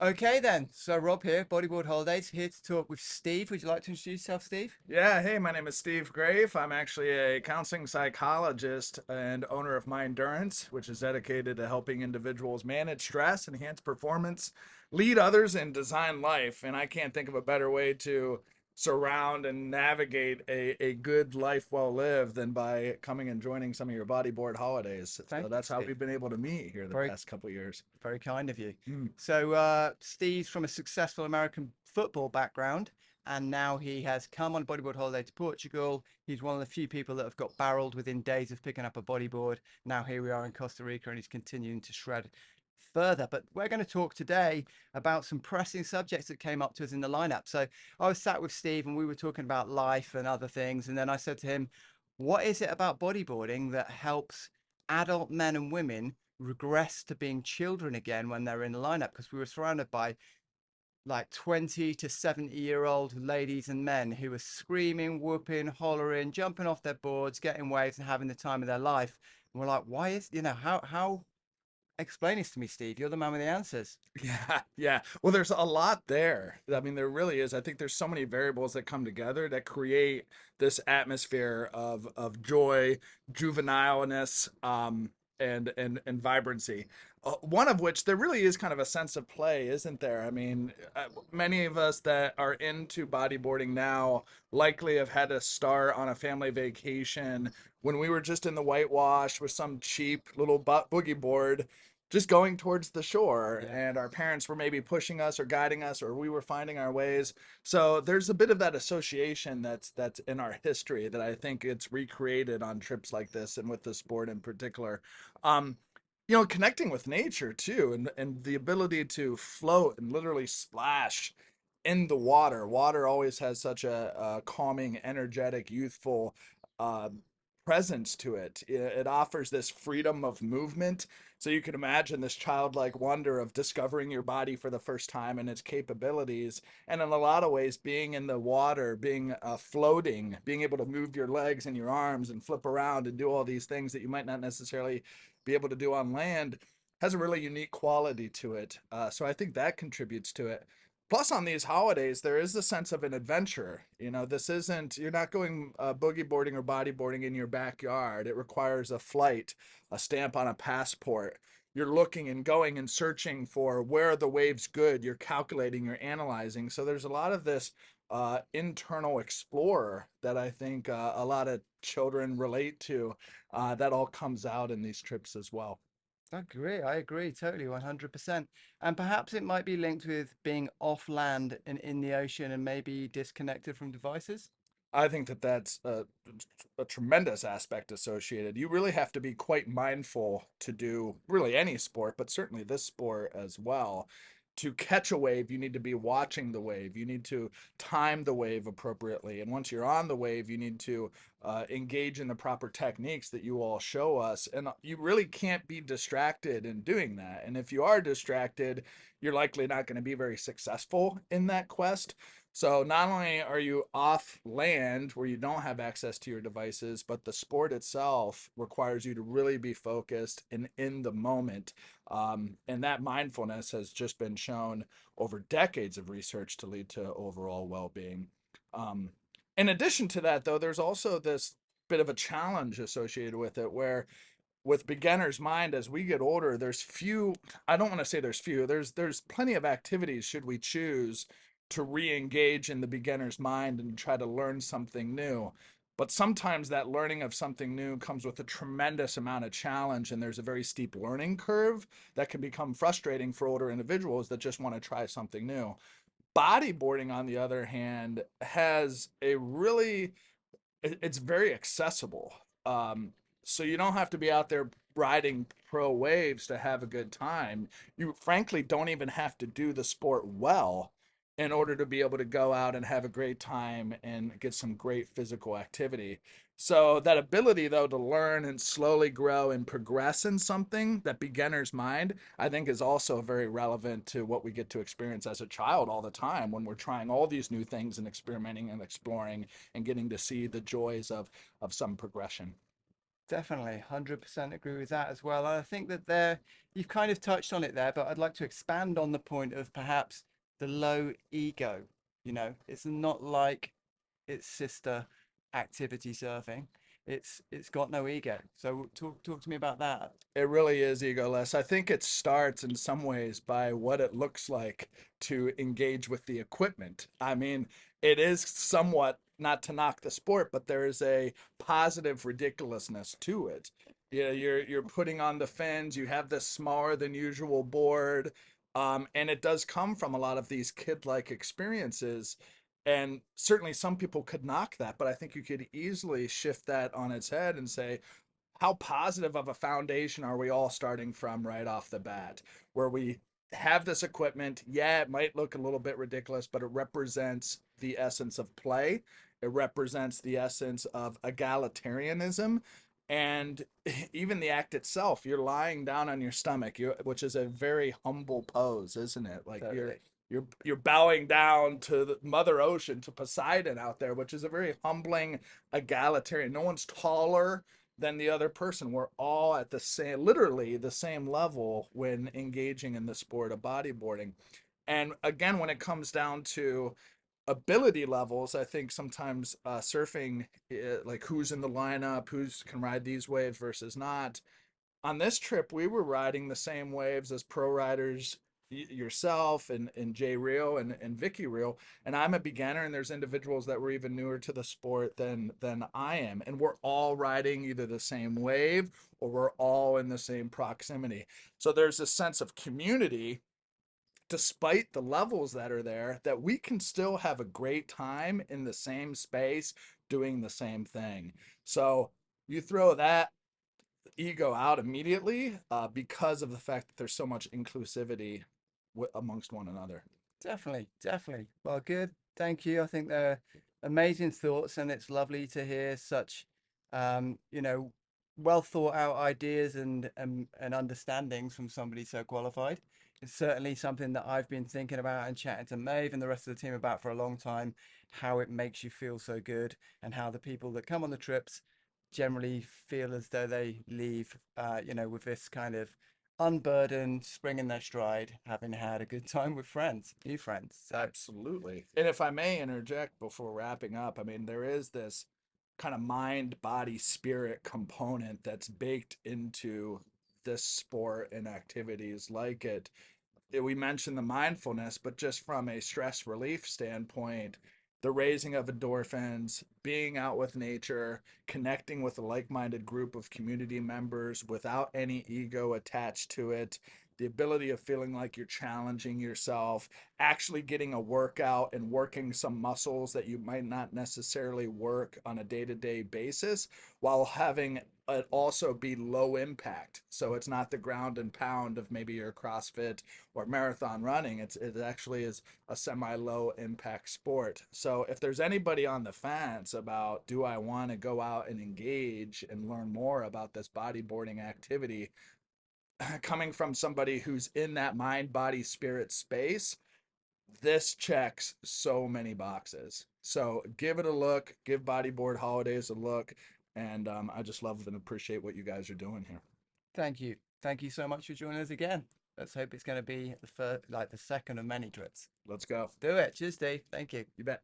Okay then. So Rob here, Bodyboard Holidays, here to talk with Steve. Would you like to introduce yourself, Steve? Yeah, hey, my name is Steve Grave. I'm actually a counseling psychologist and owner of Mindurance, which is dedicated to helping individuals manage stress, enhance performance, lead others, and design life. And I can't think of a better way to surround and navigate a good life well lived than by coming and joining some of your bodyboard holidays. So Thank you, that's how Steve. we've been able to meet here the Very, past couple of years. very kind of you. Mm. So Steve's from a successful American football background, and now he has come on Bodyboard Holiday to Portugal. He's one of the few people that have got barreled within days of picking up a bodyboard. Now here we are in Costa Rica, and he's continuing to shred further. But we're going to talk today about some pressing subjects that came up to us in the lineup. So I was sat with Steve, and we were talking about life and other things, and then I said to him, what is it about bodyboarding that helps adult men and women regress to being children again when they're in the lineup? Because we were surrounded by like 20 to 70-year-old ladies and men who were screaming, whooping, hollering, jumping off their boards, getting waves and having the time of their life. And we're like, why is, how explain this to me, Steve? You're the man with the answers. Yeah, yeah. Well, there's a lot there. I mean, there really is. I think there's so many variables that come together that create this atmosphere of joy, juvenileness, and vibrancy. One of which there really is kind of a sense of play, isn't there? I mean, many of us that are into bodyboarding now likely have had to start on a family vacation when we were just in the whitewash with some cheap little boogie board just going towards the shore, Yeah. and our parents were maybe pushing us or guiding us, or we were finding our ways. So there's a bit of that association that's in our history that I think it's recreated on trips like this and with the sport in particular. um Connecting with nature too, and the ability to float and literally splash in the water always has such a calming, energetic, youthful uh, presence to it. It offers this freedom of movement. So you can imagine this childlike wonder of discovering your body for the first time and its capabilities. And in a lot of ways, being in the water, being floating, being able to move your legs and your arms and flip around and do all these things that you might not necessarily be able to do on land has a really unique quality to it. So I think that contributes to it. Plus, on these holidays, there is a sense of an adventure. This isn't, you're not going boogie boarding or bodyboarding in your backyard. It requires a flight, a stamp on a passport. You're looking and going and searching for where are the waves good. You're calculating, you're analyzing. So there's a lot of this internal explorer that I think a lot of children relate to. That all comes out in these trips as well. I agree totally, 100%. And perhaps it might be linked with being off land and in the ocean and maybe disconnected from devices. I think that that's a tremendous aspect associated. You really have to be quite mindful to do really any sport, but certainly this sport as well. To catch a wave, you need to be watching the wave. You need to time the wave appropriately. And once you're on the wave, you need to engage in the proper techniques that you all show us. And you really can't be distracted in doing that. And if you are distracted, you're likely not going to be very successful in that quest. So not only are you off land where you don't have access to your devices, but the sport itself requires you to really be focused and in the moment. And that mindfulness has just been shown over decades of research to lead to overall well-being. Um, in addition to that, though, there's also this bit of a challenge associated with it where with beginner's mind as we get older, there's few, I don't want to say there's few, there's plenty of activities should we choose to re-engage in the beginner's mind and try to learn something new. But sometimes that learning of something new comes with a tremendous amount of challenge, and there's a very steep learning curve that can become frustrating for older individuals that just want to try something new. Bodyboarding, on the other hand, has a really, it's very accessible. So you don't have to be out there riding pro waves to have a good time. You frankly don't even have to do the sport well in order to be able to go out and have a great time and get some great physical activity. So that ability though to learn and slowly grow and progress in something, that beginner's mind, I think is also very relevant to what we get to experience as a child all the time when we're trying all these new things and experimenting and exploring and getting to see the joys of some progression. Definitely, 100% agree with that as well. And I think that there, you've kind of touched on it there, but I'd like to expand on the point of perhaps the low ego. It's not like its sister activity surfing. It's got no ego. So talk to me about that. It really is egoless. I think it starts in some ways by what it looks like to engage with the equipment. I mean, it is somewhat, not to knock the sport, but there is a positive ridiculousness to it. You're putting on the fins, you have this smaller than usual board, and it does come from a lot of these kid-like experiences. And certainly some people could knock that, but I think you could easily shift that on its head and say, how positive of a foundation are we all starting from right off the bat, where we have this equipment? Yeah, it might look a little bit ridiculous, but it represents the essence of play. It represents the essence of egalitarianism. And even the act itself, you're lying down on your stomach, which is a very humble pose, isn't it? Like Totally. you're bowing down to the Mother Ocean, to Poseidon out there, which is a very humbling, egalitarian. No one's taller than the other person. We're all at the same, literally the same level when engaging in the sport of bodyboarding. And again, when it comes down to ability levels, I think sometimes surfing, like who's in the lineup, who's can ride these waves versus not. On this trip, we were riding the same waves as pro riders, yourself and Jay Rio and Vicky Rio, and I'm a beginner, and there's individuals that were even newer to the sport than I am, and we're all riding either the same wave or we're all in the same proximity. So there's a sense of community despite the levels that are there, that we can still have a great time in the same space doing the same thing. So you throw that ego out immediately because of the fact that there's so much inclusivity amongst one another. Definitely, definitely. Well, good. Thank you. I think they're amazing thoughts, and it's lovely to hear such, um, you know, well thought out ideas and understandings from somebody so qualified. It's certainly something that I've been thinking about and chatting to Maeve and the rest of the team about for a long time, how it makes you feel so good and how the people that come on the trips generally feel as though they leave, with this kind of unburdened, spring in their stride, having had a good time with friends, new friends. So Absolutely. And if I may interject before wrapping up, I mean, there is this kind of mind, body, spirit component that's baked into this sport and activities like it. We mentioned the mindfulness, but just from a stress relief standpoint, the raising of endorphins, being out with nature, connecting with a like minded group of community members without any ego attached to it, the ability of feeling like you're challenging yourself, actually getting a workout and working some muscles that you might not necessarily work on a day to day basis while having it also be low impact. So it's not the ground and pound of maybe your CrossFit or marathon running. It actually is a semi low impact sport. So if there's anybody on the fence about, do I want to go out and engage and learn more about this bodyboarding activity, coming from somebody who's in that mind, body, spirit space, this checks so many boxes. So give it a look, give Bodyboard Holidays a look, and I just love and appreciate what you guys are doing here. thank you. Thank you so much for joining us again. Let's hope it's going to be the first, like the second of many trips. Let's go. Do it. Cheers, Steve. Thank you. You bet.